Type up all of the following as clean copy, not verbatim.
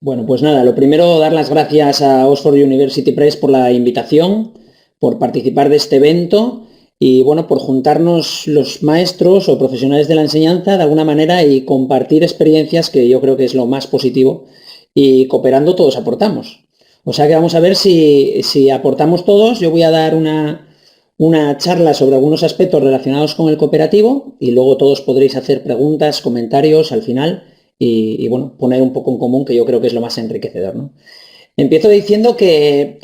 Bueno, pues nada, lo primero, dar las gracias a Oxford University Press por la invitación, por participar de este evento y bueno, por juntarnos los maestros o profesionales de la enseñanza de alguna manera y compartir experiencias, que yo creo que es lo más positivo, y cooperando todos aportamos. O sea que vamos a ver si aportamos todos. Yo voy a dar una charla sobre algunos aspectos relacionados con el cooperativo y luego todos podréis hacer preguntas, comentarios al final y, bueno, poner un poco en común, que yo creo que es lo más enriquecedor, ¿no? Empiezo diciendo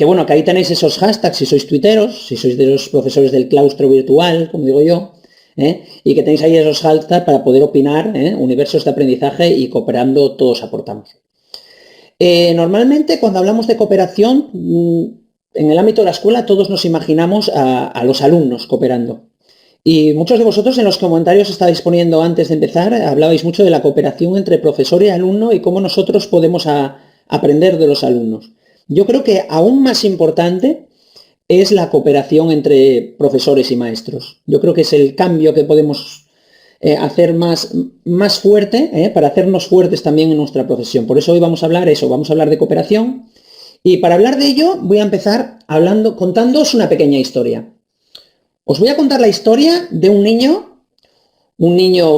bueno, que ahí tenéis esos hashtags si sois tuiteros, si sois de los profesores del claustro virtual, como digo yo, y que tenéis ahí esos hashtags para poder opinar, universos de aprendizaje y cooperando todos aportamos. Normalmente cuando hablamos de cooperación, en el ámbito de la escuela todos nos imaginamos a los alumnos cooperando. Y muchos de vosotros en los comentarios estabais poniendo antes de empezar, hablabais mucho de la cooperación entre profesor y alumno y cómo nosotros podemos aprender de los alumnos. Yo creo que aún más importante es la cooperación entre profesores y maestros. Yo creo que es el cambio que podemos hacer más fuerte, para hacernos fuertes también en nuestra profesión. Por eso hoy vamos a hablar de cooperación. Y para hablar de ello voy a empezar contándoos una pequeña historia. Os voy a contar la historia de un niño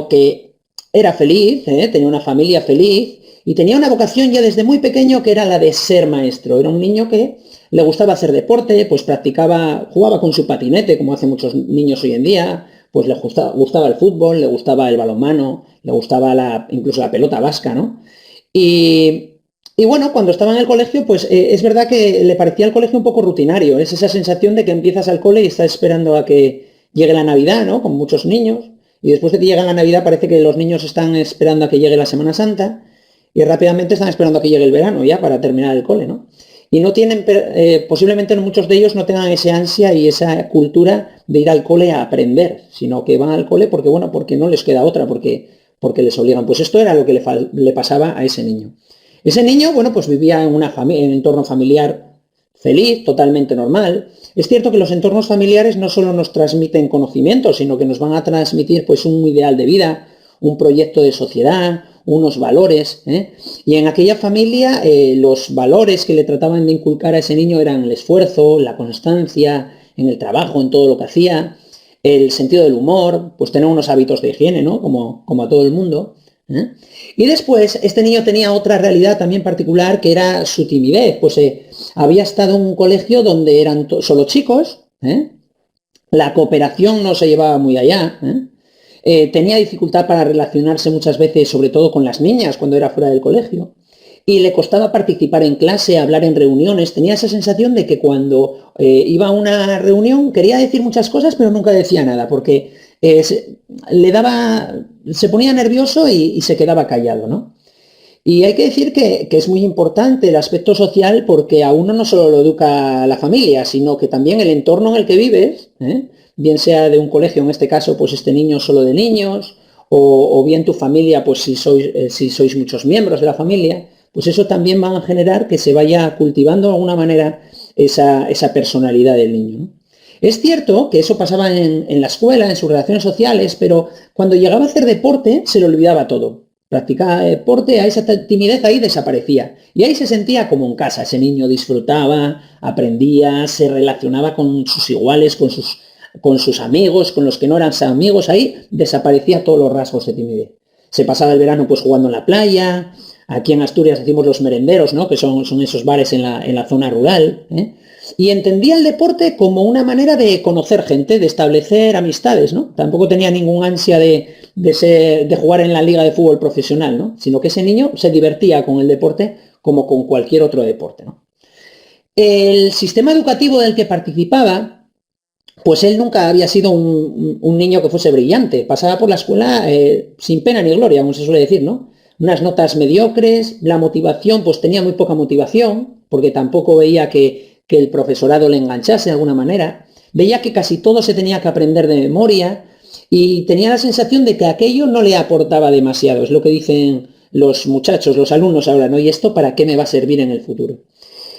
que era feliz, tenía una familia feliz y tenía una vocación ya desde muy pequeño, que era la de ser maestro. Era un niño que le gustaba hacer deporte, pues jugaba con su patinete, como hacen muchos niños hoy en día, pues le gustaba el fútbol, le gustaba el balonmano, le gustaba incluso la pelota vasca, ¿no? Y bueno, cuando estaba en el colegio, pues es verdad que le parecía el colegio un poco rutinario. Es esa sensación de que empiezas al cole y estás esperando a que llegue la Navidad, ¿no? Con muchos niños. Y después de que llega la Navidad parece que los niños están esperando a que llegue la Semana Santa y rápidamente están esperando a que llegue el verano ya para terminar el cole, ¿no? Y no tienen, posiblemente muchos de ellos no tengan esa ansia y esa cultura de ir al cole a aprender, sino que van al cole porque no les queda otra, porque les obligan. Pues esto era lo que le pasaba a ese niño. Ese niño, bueno, pues vivía en un entorno familiar feliz, totalmente normal. Es cierto que los entornos familiares no solo nos transmiten conocimientos, sino que nos van a transmitir pues un ideal de vida, un proyecto de sociedad, unos valores. Y en aquella familia los valores que le trataban de inculcar a ese niño eran el esfuerzo, la constancia en el trabajo, en todo lo que hacía, el sentido del humor, pues tener unos hábitos de higiene, ¿no? Como a todo el mundo. Y después, este niño tenía otra realidad también particular, que era su timidez. Pues había estado en un colegio donde eran solo chicos, la cooperación no se llevaba muy allá, tenía dificultad para relacionarse muchas veces, sobre todo con las niñas, cuando era fuera del colegio. Y le costaba participar en clase, hablar en reuniones. Tenía esa sensación de que cuando iba a una reunión quería decir muchas cosas, pero nunca decía nada, porque se ponía nervioso y se quedaba callado, ¿no? Y hay que decir que es muy importante el aspecto social, porque a uno no solo lo educa la familia, sino que también el entorno en el que vives, bien sea de un colegio, en este caso, pues este niño solo de niños, o bien tu familia, pues si sois muchos miembros de la familia, pues eso también va a generar que se vaya cultivando de alguna manera esa personalidad del niño, ¿no? Es cierto que eso pasaba en la escuela, en sus relaciones sociales, pero cuando llegaba a hacer deporte se le olvidaba todo. Practicaba deporte, a esa timidez ahí desaparecía. Y ahí se sentía como en casa. Ese niño disfrutaba, aprendía, se relacionaba con sus iguales, con sus amigos, con los que no eran amigos. Ahí desaparecía todos los rasgos de timidez. Se pasaba el verano pues jugando en la playa. Aquí en Asturias decimos los merenderos, ¿no? Que son esos bares en la zona rural, y entendía el deporte como una manera de conocer gente, de establecer amistades, ¿no? Tampoco tenía ningún ansia de jugar en la liga de fútbol profesional, ¿no? Sino que ese niño se divertía con el deporte como con cualquier otro deporte, ¿no? El sistema educativo del que participaba, pues él nunca había sido un niño que fuese brillante. Pasaba por la escuela sin pena ni gloria, como se suele decir, ¿no? Unas notas mediocres, la motivación, pues tenía muy poca motivación, porque tampoco veía que el profesorado le enganchase de alguna manera. Veía que casi todo se tenía que aprender de memoria y tenía la sensación de que aquello no le aportaba demasiado. Es lo que dicen los muchachos, los alumnos ahora, ¿no? ¿Y esto para qué me va a servir en el futuro?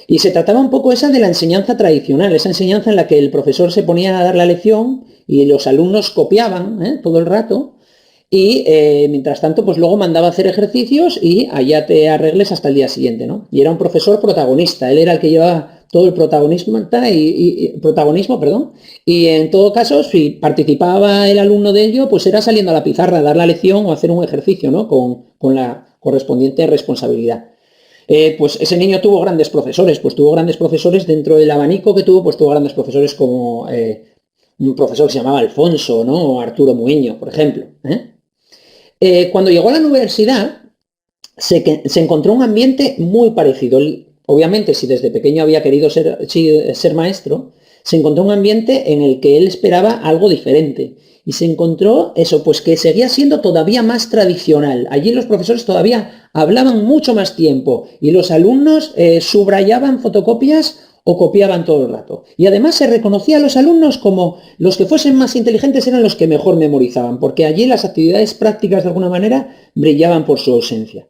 Y se trataba un poco esa de la enseñanza tradicional, esa enseñanza en la que el profesor se ponía a dar la lección y los alumnos copiaban todo el rato. y mientras tanto, pues luego mandaba a hacer ejercicios y allá te arregles hasta el día siguiente, ¿no? Y era un profesor protagonista, él era el que llevaba todo el protagonismo, perdón, y en todo caso, si participaba el alumno de ello, pues era saliendo a la pizarra a dar la lección o hacer un ejercicio, ¿no? Con la correspondiente responsabilidad. Pues ese niño tuvo grandes profesores, pues tuvo grandes profesores dentro del abanico que tuvo, pues tuvo grandes profesores como un profesor que se llamaba Alfonso, ¿no? O Arturo Muiño, por ejemplo. Cuando llegó a la universidad, se encontró un ambiente muy parecido. Obviamente, si desde pequeño había querido ser maestro, se encontró un ambiente en el que él esperaba algo diferente. Y se encontró eso, pues que seguía siendo todavía más tradicional. Allí los profesores todavía hablaban mucho más tiempo y los alumnos subrayaban fotocopias o copiaban todo el rato. Y además se reconocía a los alumnos como los que fuesen más inteligentes eran los que mejor memorizaban, porque allí las actividades prácticas de alguna manera brillaban por su ausencia.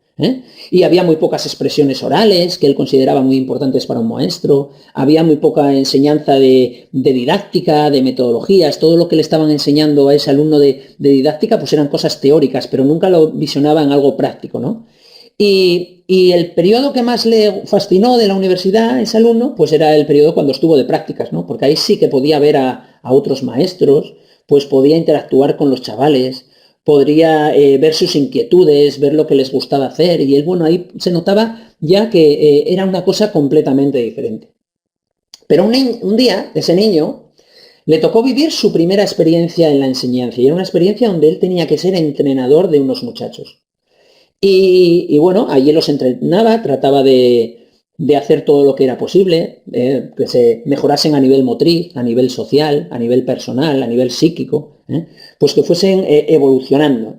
Y había muy pocas expresiones orales que él consideraba muy importantes para un maestro, había muy poca enseñanza de didáctica, de metodologías, todo lo que le estaban enseñando a ese alumno de didáctica pues eran cosas teóricas, pero nunca lo visionaba en algo práctico, ¿no? Y el periodo que más le fascinó de la universidad a ese alumno, pues era el periodo cuando estuvo de prácticas, ¿no? Porque ahí sí que podía ver a otros maestros, pues podía interactuar con los chavales, podría ver sus inquietudes, ver lo que les gustaba hacer, y él, bueno, ahí se notaba ya que era una cosa completamente diferente. Pero un día, ese niño le tocó vivir su primera experiencia en la enseñanza, y era una experiencia donde él tenía que ser entrenador de unos muchachos. Y bueno, allí los entrenaba, trataba de hacer todo lo que era posible, que se mejorasen a nivel motriz, a nivel social, a nivel personal, a nivel psíquico, pues que fuesen evolucionando.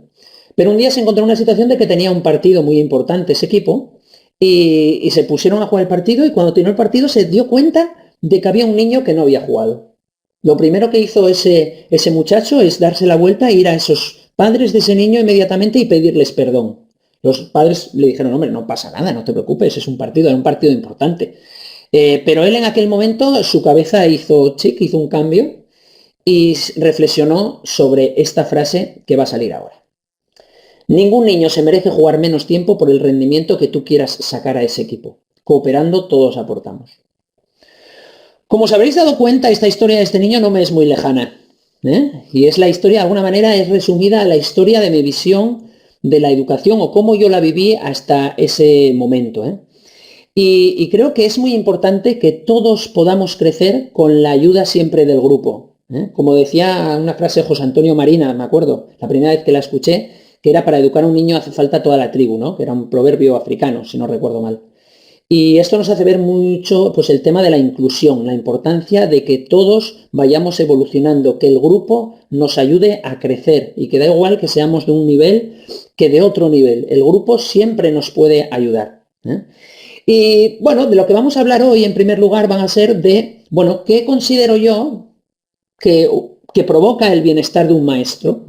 Pero un día se encontró en una situación de que tenía un partido muy importante ese equipo y se pusieron a jugar el partido y cuando terminó el partido se dio cuenta de que había un niño que no había jugado. Lo primero que hizo ese muchacho es darse la vuelta e ir a esos padres de ese niño inmediatamente y pedirles perdón. Los padres le dijeron, hombre, no pasa nada, no te preocupes, es un partido, era un partido importante. Pero él en aquel momento, su cabeza hizo un cambio y reflexionó sobre esta frase que va a salir ahora. Ningún niño se merece jugar menos tiempo por el rendimiento que tú quieras sacar a ese equipo. Cooperando todos aportamos. Como os habréis dado cuenta, esta historia de este niño no me es muy lejana. Y es la historia, de alguna manera, es resumida a la historia de mi visión de la educación o cómo yo la viví hasta ese momento. Y creo que es muy importante que todos podamos crecer con la ayuda siempre del grupo. Como decía una frase de José Antonio Marina, me acuerdo, la primera vez que la escuché, que era para educar a un niño hace falta toda la tribu, ¿no? Que era un proverbio africano, si no recuerdo mal. Y esto nos hace ver mucho pues, el tema de la inclusión, la importancia de que todos vayamos evolucionando, que el grupo nos ayude a crecer y que da igual que seamos de un nivel que de otro nivel. El grupo siempre nos puede ayudar. Y bueno, de lo que vamos a hablar hoy en primer lugar van a ser de, bueno, ¿qué considero yo que provoca el bienestar de un maestro?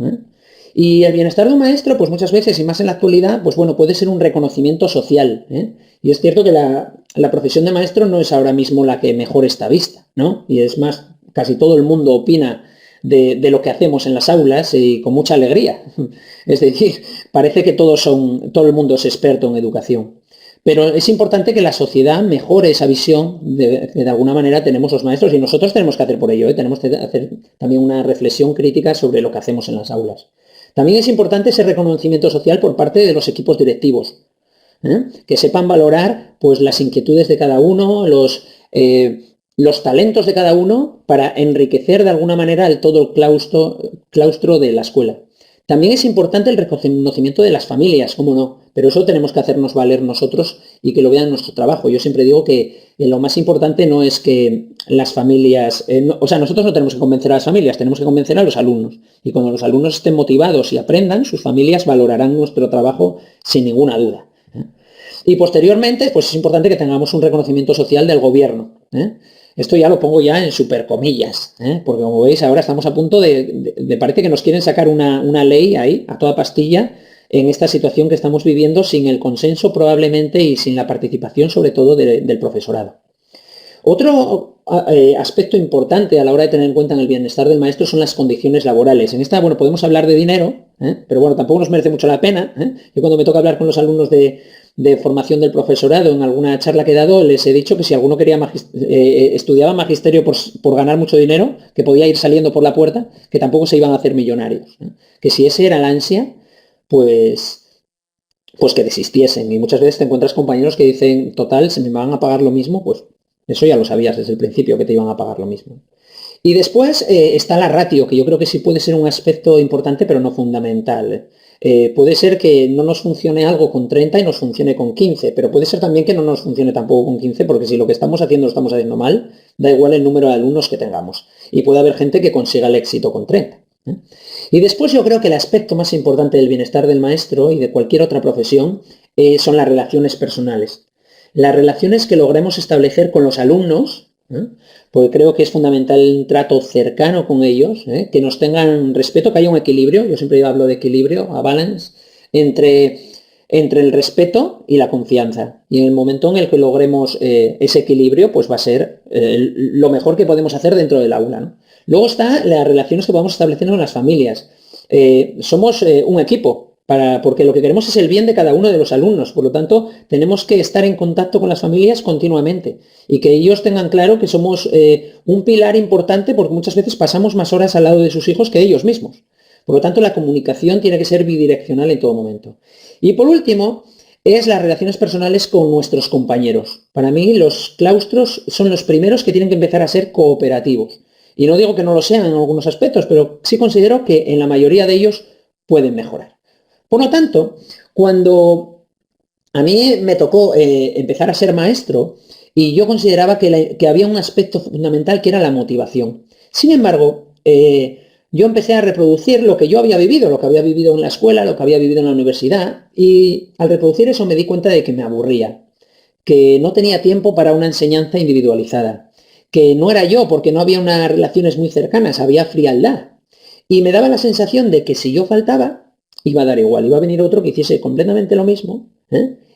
Y el bienestar de un maestro, pues muchas veces, y más en la actualidad, pues bueno, puede ser un reconocimiento social. Y es cierto que la profesión de maestro no es ahora mismo la que mejor está vista, ¿no? Y es más, casi todo el mundo opina de lo que hacemos en las aulas y con mucha alegría. Es decir, parece que todo el mundo es experto en educación. Pero es importante que la sociedad mejore esa visión que de alguna manera tenemos los maestros y nosotros tenemos que hacer por ello. Tenemos que hacer también una reflexión crítica sobre lo que hacemos en las aulas. También es importante ese reconocimiento social por parte de los equipos directivos, que sepan valorar pues, las inquietudes de cada uno, los talentos de cada uno para enriquecer de alguna manera todo el claustro de la escuela. También es importante el reconocimiento de las familias, cómo no, pero eso tenemos que hacernos valer nosotros y que lo vean nuestro trabajo. Yo siempre digo que lo más importante no es que las familias, nosotros no tenemos que convencer a las familias, tenemos que convencer a los alumnos. Y cuando los alumnos estén motivados y aprendan, sus familias valorarán nuestro trabajo sin ninguna duda. Y posteriormente, pues es importante que tengamos un reconocimiento social del gobierno. Esto ya lo pongo ya en super comillas, porque como veis ahora estamos a punto de parece que nos quieren sacar una ley ahí, a toda pastilla, en esta situación que estamos viviendo sin el consenso probablemente y sin la participación sobre todo del profesorado. Otro aspecto importante a la hora de tener en cuenta en el bienestar del maestro son las condiciones laborales. En esta, bueno, podemos hablar de dinero, Pero bueno, tampoco nos merece mucho la pena. Yo cuando me toca hablar con los alumnos de formación del profesorado, en alguna charla que he dado, les he dicho que si alguno quería estudiaba magisterio por ganar mucho dinero, que podía ir saliendo por la puerta, que tampoco se iban a hacer millonarios. Que si ese era el ansia, pues que desistiesen. Y muchas veces te encuentras compañeros que dicen, total, se me van a pagar lo mismo, pues eso ya lo sabías desde el principio, que te iban a pagar lo mismo. Y después está la ratio, que yo creo que sí puede ser un aspecto importante, pero no fundamental. Puede ser que no nos funcione algo con 30 y nos funcione con 15, pero puede ser también que no nos funcione tampoco con 15, porque si lo que estamos haciendo lo estamos haciendo mal, da igual el número de alumnos que tengamos. Y puede haber gente que consiga el éxito con 30. Y después yo creo que el aspecto más importante del bienestar del maestro y de cualquier otra profesión son las relaciones personales. Las relaciones que logremos establecer con los alumnos, porque creo que es fundamental un trato cercano con ellos, que nos tengan respeto, que haya un equilibrio, yo siempre hablo de equilibrio, a balance, entre el respeto y la confianza. Y en el momento en el que logremos ese equilibrio, pues va a ser lo mejor que podemos hacer dentro del aula, ¿no? Luego está las relaciones que podemos establecer en las familias. Somos un equipo, porque lo que queremos es el bien de cada uno de los alumnos. Por lo tanto, tenemos que estar en contacto con las familias continuamente y que ellos tengan claro que somos un pilar importante, porque muchas veces pasamos más horas al lado de sus hijos que ellos mismos. Por lo tanto, la comunicación tiene que ser bidireccional en todo momento. Y por último, es las relaciones personales con nuestros compañeros. Para mí, los claustros son los primeros que tienen que empezar a ser cooperativos. Y no digo que no lo sean en algunos aspectos, pero sí considero que en la mayoría de ellos pueden mejorar. Por lo tanto, cuando a mí me tocó empezar a ser maestro, y yo consideraba que había un aspecto fundamental que era la motivación. Sin embargo, yo empecé a reproducir lo que yo había vivido, lo que había vivido en la escuela, lo que había vivido en la universidad, y al reproducir eso me di cuenta de que me aburría, que no tenía tiempo para una enseñanza individualizada, que no era yo porque no había unas relaciones muy cercanas, había frialdad. Y me daba la sensación de que si yo faltaba, iba a dar igual, iba a venir otro que hiciese completamente lo mismo,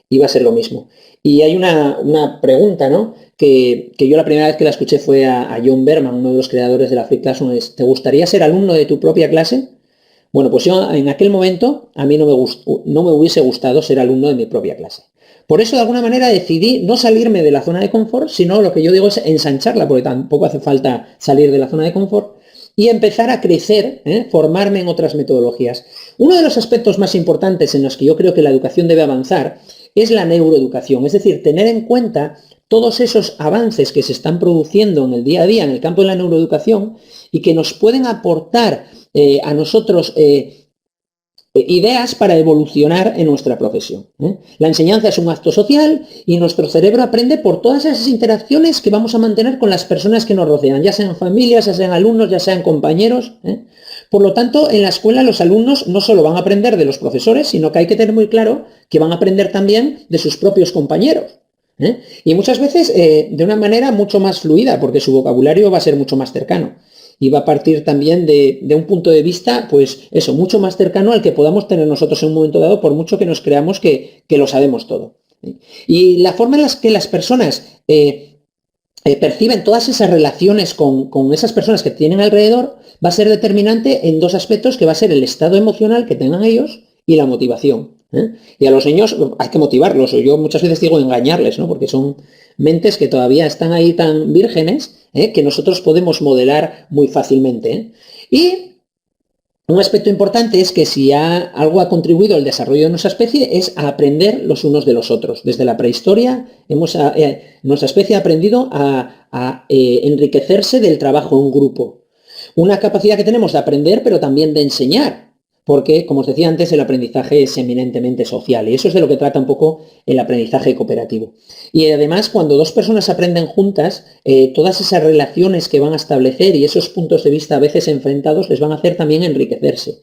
iba a ser lo mismo. Y hay una pregunta, ¿no? Que yo la primera vez que la escuché fue a John Berman, uno de los creadores de la Free Classroom, es, ¿te gustaría ser alumno de tu propia clase? Bueno, pues yo en aquel momento a mí no me hubiese gustado ser alumno de mi propia clase. Por eso, de alguna manera, decidí no salirme de la zona de confort, sino lo que yo digo es ensancharla, porque tampoco hace falta salir de la zona de confort, y empezar a crecer, formarme en otras metodologías. Uno de los aspectos más importantes en los que yo creo que la educación debe avanzar es la neuroeducación, es decir, tener en cuenta todos esos avances que se están produciendo en el día a día en el campo de la neuroeducación y que nos pueden aportar a nosotros ideas para evolucionar en nuestra profesión. La enseñanza es un acto social y nuestro cerebro aprende por todas esas interacciones que vamos a mantener con las personas que nos rodean, ya sean familias, ya sean alumnos, ya sean compañeros. Por lo tanto, en la escuela los alumnos no solo van a aprender de los profesores, sino que hay que tener muy claro que van a aprender también de sus propios compañeros. Y muchas veces de una manera mucho más fluida, porque su vocabulario va a ser mucho más cercano. Y va a partir también de un punto de vista, pues eso, mucho más cercano al que podamos tener nosotros en un momento dado, por mucho que nos creamos que lo sabemos todo. Y la forma en la que las personas perciben todas esas relaciones con esas personas que tienen alrededor va a ser determinante en dos aspectos, que va a ser el estado emocional que tengan ellos y la motivación. Y a los niños hay que motivarlos, o yo muchas veces digo engañarles, ¿no? Porque son mentes que todavía están ahí tan vírgenes, que nosotros podemos modelar muy fácilmente. Y un aspecto importante es que si algo ha contribuido al desarrollo de nuestra especie es a aprender los unos de los otros. Desde la prehistoria nuestra especie ha aprendido a enriquecerse del trabajo en grupo. Una capacidad que tenemos de aprender, pero también de enseñar. Porque, como os decía antes, el aprendizaje es eminentemente social y eso es de lo que trata un poco el aprendizaje cooperativo. Y además, cuando dos personas aprenden juntas, todas esas relaciones que van a establecer y esos puntos de vista a veces enfrentados les van a hacer también enriquecerse.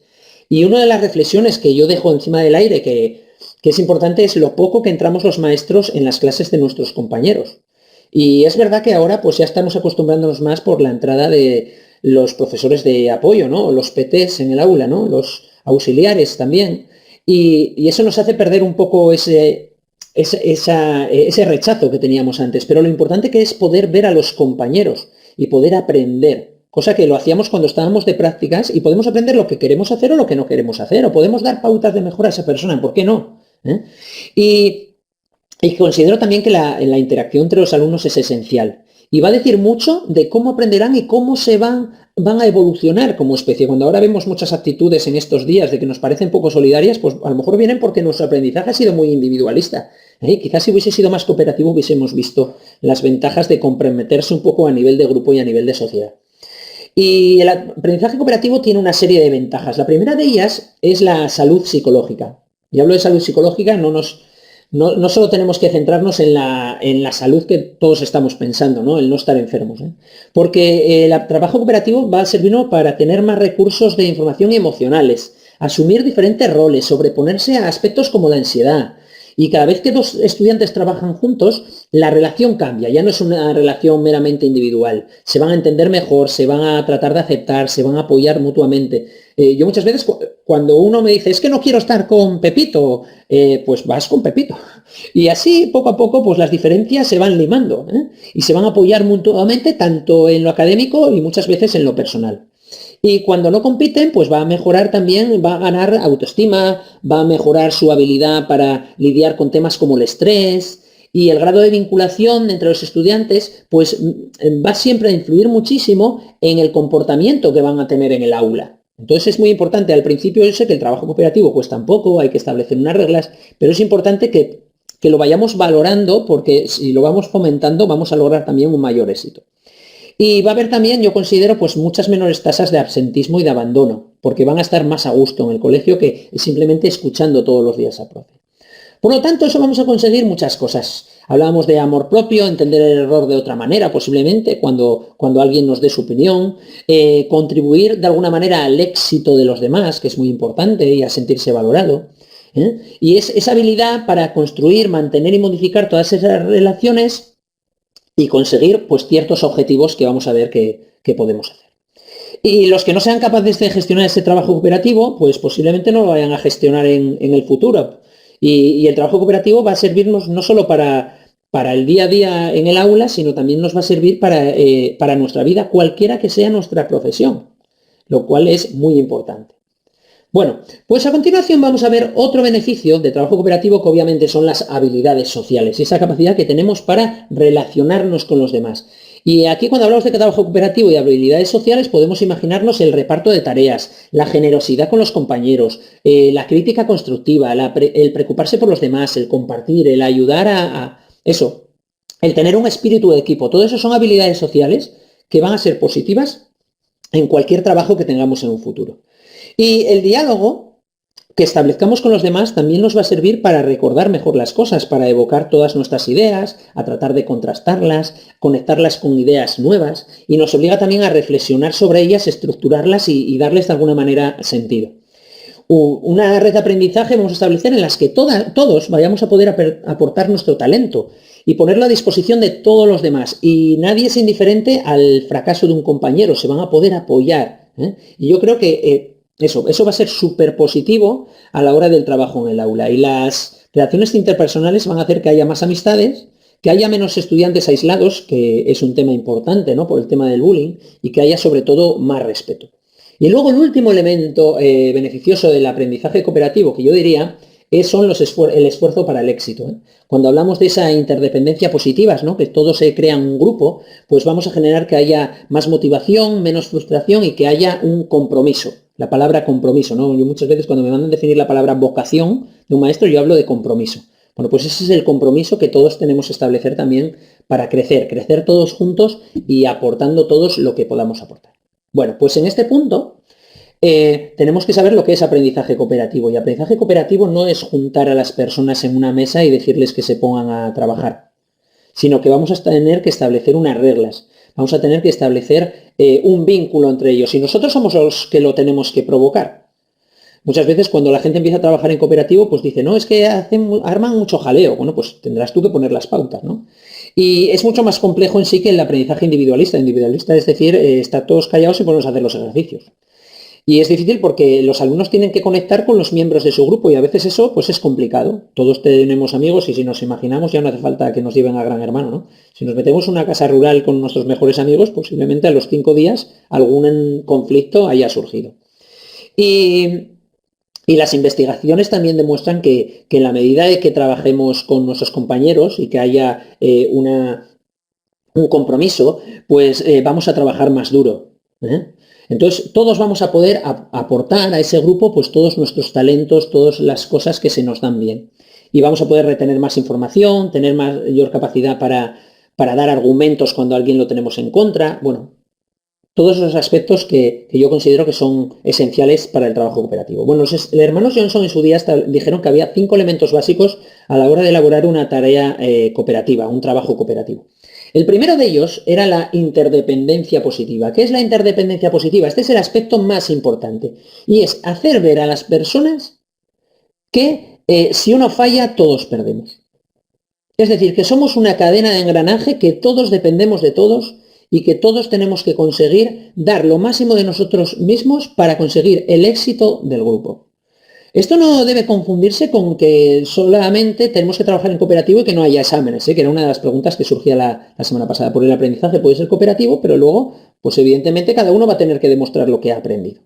Y una de las reflexiones que yo dejo encima del aire, que es importante, es lo poco que entramos los maestros en las clases de nuestros compañeros. Y es verdad que ahora pues ya estamos acostumbrándonos más por la entrada de los profesores de apoyo, ¿no? Los PTs en el aula, ¿no? Los auxiliares también. Y eso nos hace perder un poco ese rechazo que teníamos antes. Pero lo importante que es poder ver a los compañeros y poder aprender cosa que lo hacíamos cuando estábamos de prácticas y podemos aprender lo que queremos hacer o lo que no queremos hacer, o podemos dar pautas de mejora a esa persona, ¿por qué no? Y, y considero también que la interacción entre los alumnos es esencial y va a decir mucho de cómo aprenderán y cómo se van a evolucionar como especie. Cuando ahora vemos muchas actitudes en estos días de que nos parecen poco solidarias, pues a lo mejor vienen porque nuestro aprendizaje ha sido muy individualista. Quizás si hubiese sido más cooperativo hubiésemos visto las ventajas de comprometerse un poco a nivel de grupo y a nivel de sociedad. Y el aprendizaje cooperativo tiene una serie de ventajas. La primera de ellas es la salud psicológica. Y hablo de salud psicológica, no solo tenemos que centrarnos en la salud que todos estamos pensando, ¿no? El no estar enfermos, ¿eh? Porque el trabajo cooperativo va a servirnos para tener más recursos de información emocionales, asumir diferentes roles, sobreponerse a aspectos como la ansiedad. Y cada vez que dos estudiantes trabajan juntos, la relación cambia, ya no es una relación meramente individual. Se van a entender mejor, se van a tratar de aceptar, se van a apoyar mutuamente. Yo muchas veces, cuando uno me dice, es que no quiero estar con Pepito, pues vas con Pepito. Y así, poco a poco, pues las diferencias se van limando, ¿eh? Y se van a apoyar mutuamente, tanto en lo académico y muchas veces en lo personal. Y cuando no compiten, pues va a mejorar también, va a ganar autoestima, va a mejorar su habilidad para lidiar con temas como el estrés, y el grado de vinculación entre los estudiantes, pues va siempre a influir muchísimo en el comportamiento que van a tener en el aula. Entonces es muy importante, al principio yo sé que el trabajo cooperativo cuesta un poco, hay que establecer unas reglas, pero es importante que lo vayamos valorando, porque si lo vamos fomentando vamos a lograr también un mayor éxito. Y va a haber también, yo considero, pues muchas menores tasas de absentismo y de abandono, porque van a estar más a gusto en el colegio que simplemente escuchando todos los días a profe. Por lo tanto, eso vamos a conseguir muchas cosas. Hablábamos de amor propio, entender el error de otra manera, posiblemente, cuando alguien nos dé su opinión, contribuir de alguna manera al éxito de los demás, que es muy importante, y a sentirse valorado. Y es esa habilidad para construir, mantener y modificar todas esas relaciones y conseguir pues ciertos objetivos que vamos a ver que podemos hacer. Y los que no sean capaces de gestionar ese trabajo cooperativo, pues posiblemente no lo vayan a gestionar en el futuro. Y el trabajo cooperativo va a servirnos no solo para el día a día en el aula, sino también nos va a servir para nuestra vida, cualquiera que sea nuestra profesión, lo cual es muy importante. Bueno, pues a continuación vamos a ver otro beneficio de trabajo cooperativo que obviamente son las habilidades sociales, esa capacidad que tenemos para relacionarnos con los demás. Y aquí cuando hablamos de trabajo cooperativo y habilidades sociales podemos imaginarnos el reparto de tareas, la generosidad con los compañeros, la crítica constructiva, el preocuparse por los demás, el compartir, el ayudar a eso, el tener un espíritu de equipo. Todo eso son habilidades sociales que van a ser positivas en cualquier trabajo que tengamos en un futuro. Y el diálogo que establezcamos con los demás también nos va a servir para recordar mejor las cosas, para evocar todas nuestras ideas, a tratar de contrastarlas, conectarlas con ideas nuevas, y nos obliga también a reflexionar sobre ellas, estructurarlas y darles de alguna manera sentido. Una red de aprendizaje vamos a establecer en las que todos vayamos a poder aportar nuestro talento y ponerlo a disposición de todos los demás. Y nadie es indiferente al fracaso de un compañero, se van a poder apoyar. Y yo creo que eso va a ser súper positivo a la hora del trabajo en el aula. Y las relaciones interpersonales van a hacer que haya más amistades, que haya menos estudiantes aislados, que es un tema importante, ¿no? Por el tema del bullying, y que haya sobre todo más respeto. Y luego el último elemento beneficioso del aprendizaje cooperativo que yo diría son el esfuerzo para el éxito. Cuando hablamos de esa interdependencia positiva, ¿no? Que todos se crean un grupo, pues vamos a generar que haya más motivación, menos frustración y que haya un compromiso. La palabra compromiso, ¿no? Yo muchas veces cuando me mandan definir la palabra vocación de un maestro, yo hablo de compromiso. Bueno, pues ese es el compromiso que todos tenemos que establecer también para crecer todos juntos y aportando todos lo que podamos aportar. Bueno, pues en este punto tenemos que saber lo que es aprendizaje cooperativo. Y aprendizaje cooperativo no es juntar a las personas en una mesa y decirles que se pongan a trabajar, sino que vamos a tener que establecer unas reglas. Vamos a tener que establecer un vínculo entre ellos. Y nosotros somos los que lo tenemos que provocar. Muchas veces cuando la gente empieza a trabajar en cooperativo, pues dice, no, es que arman mucho jaleo. Bueno, pues tendrás tú que poner las pautas, ¿no? Y es mucho más complejo en sí que el aprendizaje individualista. Individualista es decir, estar todos callados y ponernos a hacer los ejercicios. Y es difícil porque los alumnos tienen que conectar con los miembros de su grupo y a veces eso pues es complicado. Todos tenemos amigos y si nos imaginamos ya no hace falta que nos lleven a Gran Hermano, ¿no? Si nos metemos en una casa rural con nuestros mejores amigos, posiblemente a los 5 días algún conflicto haya surgido. Y, y las investigaciones también demuestran que en la medida de que trabajemos con nuestros compañeros y que haya un compromiso, pues vamos a trabajar más duro. Entonces, todos vamos a poder aportar a ese grupo pues todos nuestros talentos, todas las cosas que se nos dan bien. Y vamos a poder retener más información, tener mayor capacidad para dar argumentos cuando alguien lo tenemos en contra. Bueno, todos esos aspectos que yo considero que son esenciales para el trabajo cooperativo. Bueno, los hermanos Johnson en su día dijeron que había 5 elementos básicos a la hora de elaborar una tarea cooperativa, un trabajo cooperativo. El primero de ellos era la interdependencia positiva. ¿Qué es la interdependencia positiva? Este es el aspecto más importante y es hacer ver a las personas que si uno falla, todos perdemos. Es decir, que somos una cadena de engranaje, que todos dependemos de todos y que todos tenemos que conseguir dar lo máximo de nosotros mismos para conseguir el éxito del grupo. Esto no debe confundirse con que solamente tenemos que trabajar en cooperativo y que no haya exámenes, que era una de las preguntas que surgía la semana pasada. Por el aprendizaje puede ser cooperativo, pero luego, pues evidentemente cada uno va a tener que demostrar lo que ha aprendido.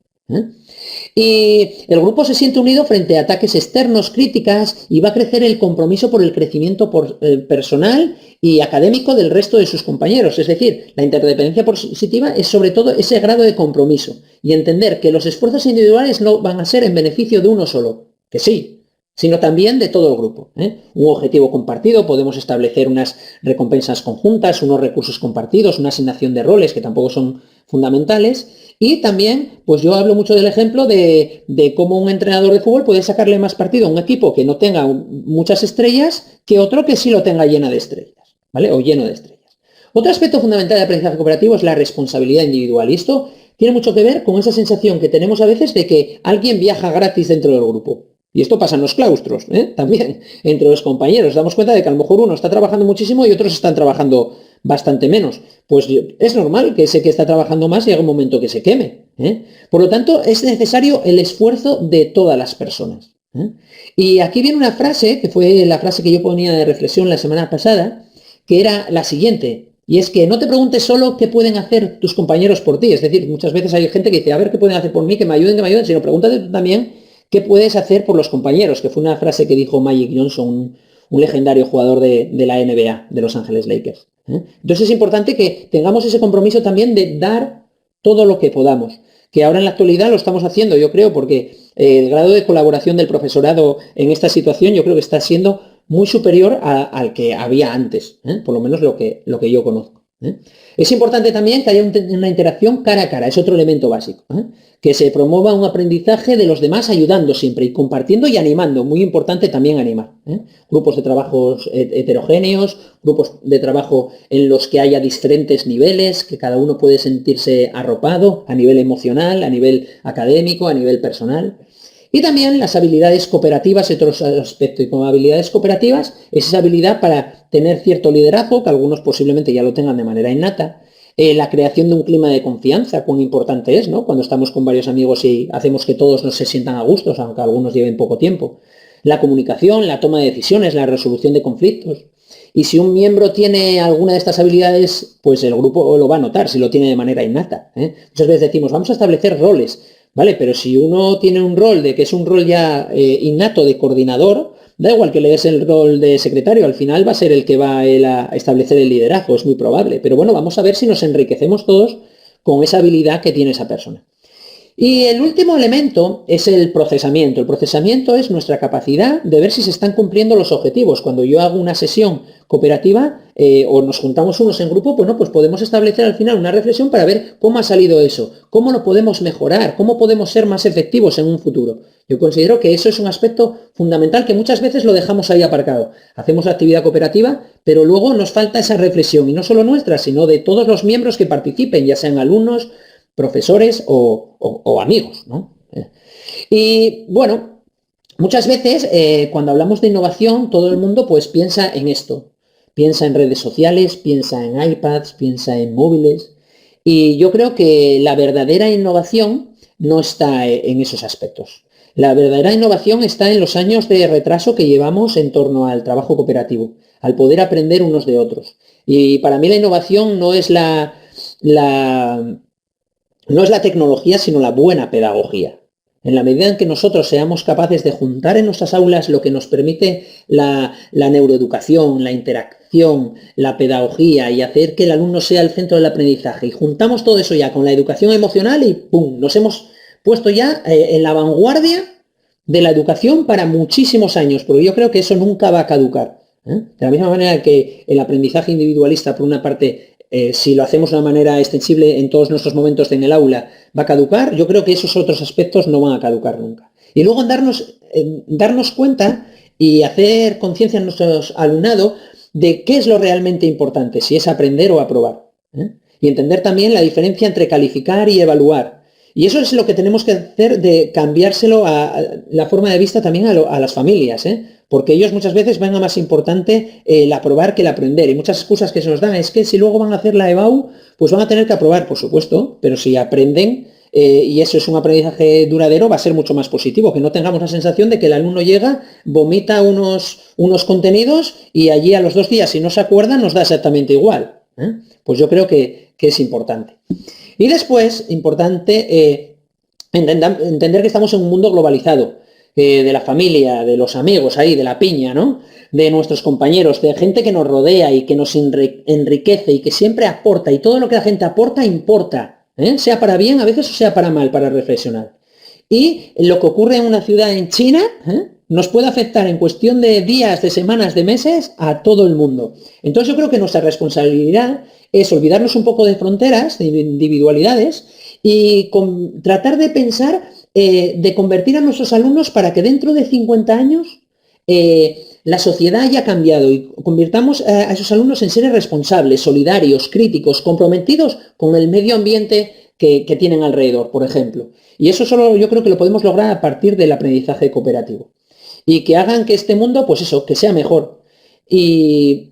Y el grupo se siente unido frente a ataques externos, críticas, y va a crecer el compromiso por el crecimiento personal y académico del resto de sus compañeros. Es decir, la interdependencia positiva es sobre todo ese grado de compromiso y entender que los esfuerzos individuales no van a ser en beneficio de uno solo, que sí, sino también de todo el grupo. Un objetivo compartido, podemos establecer unas recompensas conjuntas, unos recursos compartidos, una asignación de roles que tampoco son fundamentales. Y también, pues yo hablo mucho del ejemplo de cómo un entrenador de fútbol puede sacarle más partido a un equipo que no tenga muchas estrellas que otro que sí lo tenga llena de estrellas, ¿vale? O lleno de estrellas. Otro aspecto fundamental del aprendizaje cooperativo es la responsabilidad individual. Y esto tiene mucho que ver con esa sensación que tenemos a veces de que alguien viaja gratis dentro del grupo. Y esto pasa en los claustros, también, entre los compañeros. Nos damos cuenta de que a lo mejor uno está trabajando muchísimo y otros están trabajando bastante menos. Pues es normal que ese que está trabajando más llegue un momento que se queme. Por lo tanto, es necesario el esfuerzo de todas las personas. Y aquí viene una frase, que fue la frase que yo ponía de reflexión la semana pasada, que era la siguiente. Y es que no te preguntes solo qué pueden hacer tus compañeros por ti. Es decir, muchas veces hay gente que dice, a ver qué pueden hacer por mí, que me ayuden, sino pregúntate tú también qué puedes hacer por los compañeros, que fue una frase que dijo Magic Johnson, un legendario jugador de la NBA, de Los Ángeles Lakers. Entonces es importante que tengamos ese compromiso también de dar todo lo que podamos, que ahora en la actualidad lo estamos haciendo, yo creo, porque el grado de colaboración del profesorado en esta situación yo creo que está siendo muy superior al que había antes, por lo menos lo que yo conozco. Es importante también que haya una interacción cara a cara, es otro elemento básico. Que se promueva un aprendizaje de los demás ayudando siempre y compartiendo y animando, muy importante también animar. Grupos de trabajos heterogéneos, grupos de trabajo en los que haya diferentes niveles, que cada uno puede sentirse arropado a nivel emocional, a nivel académico, a nivel personal. Y también las habilidades cooperativas, otro aspecto. Y como habilidades cooperativas es esa habilidad para tener cierto liderazgo, que algunos posiblemente ya lo tengan de manera innata. La creación de un clima de confianza, cuán importante es, ¿no? Cuando estamos con varios amigos y hacemos que todos nos se sientan a gustos, aunque algunos lleven poco tiempo. La comunicación, la toma de decisiones, la resolución de conflictos. Y si un miembro tiene alguna de estas habilidades, pues el grupo lo va a notar, si lo tiene de manera innata. Muchas veces decimos, vamos a establecer roles. ¿Vale? Pero si uno tiene un rol de que es un rol ya innato de coordinador, da igual que le des el rol de secretario, al final va a ser el que va él a establecer el liderazgo, es muy probable. Pero bueno, vamos a ver si nos enriquecemos todos con esa habilidad que tiene esa persona. Y el último elemento es el procesamiento. El procesamiento es nuestra capacidad de ver si se están cumpliendo los objetivos. Cuando yo hago una sesión cooperativa o nos juntamos unos en grupo, pues podemos establecer al final una reflexión para ver cómo ha salido eso, cómo lo podemos mejorar, cómo podemos ser más efectivos en un futuro. Yo considero que eso es un aspecto fundamental que muchas veces lo dejamos ahí aparcado. Hacemos la actividad cooperativa, pero luego nos falta esa reflexión, y no solo nuestra, sino de todos los miembros que participen, ya sean alumnos, profesores o amigos, ¿no? Y bueno, muchas veces cuando hablamos de innovación, todo el mundo pues piensa en esto. Piensa en redes sociales, piensa en iPads, piensa en móviles. Y yo creo que la verdadera innovación no está en esos aspectos. La verdadera innovación está en los años de retraso que llevamos en torno al trabajo cooperativo, al poder aprender unos de otros. Y para mí la innovación no es no es la tecnología, sino la buena pedagogía. En la medida en que nosotros seamos capaces de juntar en nuestras aulas lo que nos permite la neuroeducación, la interacción, la pedagogía y hacer que el alumno sea el centro del aprendizaje, y juntamos todo eso ya con la educación emocional y ¡pum!, nos hemos puesto ya en la vanguardia de la educación para muchísimos años, porque yo creo que eso nunca va a caducar. De la misma manera que el aprendizaje individualista, por una parte, si lo hacemos de una manera extensible en todos nuestros momentos en el aula, va a caducar, yo creo que esos otros aspectos no van a caducar nunca. Y luego darnos cuenta y hacer conciencia en nuestro alumnado de qué es lo realmente importante, si es aprender o aprobar. Y entender también la diferencia entre calificar y evaluar. Y eso es lo que tenemos que hacer, de cambiárselo a la forma de vista también a las familias, porque ellos muchas veces ven a más importante el aprobar que el aprender. Y muchas excusas que se nos dan es que si luego van a hacer la EBAU, pues van a tener que aprobar, por supuesto, pero si aprenden, y eso es un aprendizaje duradero, va a ser mucho más positivo, que no tengamos la sensación de que el alumno llega, vomita unos contenidos y allí a los 2 días, si no se acuerdan, nos da exactamente igual. Pues yo creo que es importante. Y después, importante, entender que estamos en un mundo globalizado, de la familia, de los amigos ahí, de la piña, ¿no? De nuestros compañeros, de gente que nos rodea y que nos enriquece y que siempre aporta, y todo lo que la gente aporta importa, sea para bien a veces o sea para mal, para reflexionar. Y lo que ocurre en una ciudad en China nos puede afectar en cuestión de días, de semanas, de meses a todo el mundo. Entonces yo creo que nuestra responsabilidad es olvidarnos un poco de fronteras, de individualidades, y tratar de pensar, de convertir a nuestros alumnos para que dentro de 50 años la sociedad haya cambiado y convirtamos a esos alumnos en seres responsables, solidarios, críticos, comprometidos con el medio ambiente que tienen alrededor, por ejemplo. Y eso solo yo creo que lo podemos lograr a partir del aprendizaje cooperativo. Y que hagan que este mundo, pues eso, que sea mejor. Y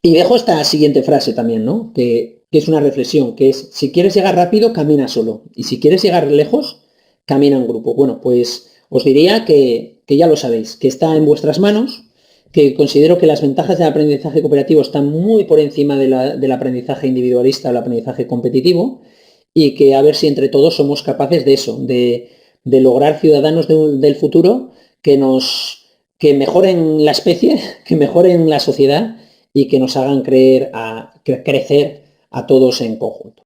dejo esta siguiente frase también, ¿no? Que es una reflexión, que es: si quieres llegar rápido, camina solo. Y si quieres llegar lejos, camina en grupo. Bueno, pues os diría que ya lo sabéis, que está en vuestras manos, que considero que las ventajas del aprendizaje cooperativo están muy por encima del aprendizaje individualista o el aprendizaje competitivo, y que a ver si entre todos somos capaces de eso, de lograr ciudadanos del futuro que mejoren la especie, que mejoren la sociedad y que nos hagan crecer a todos en conjunto.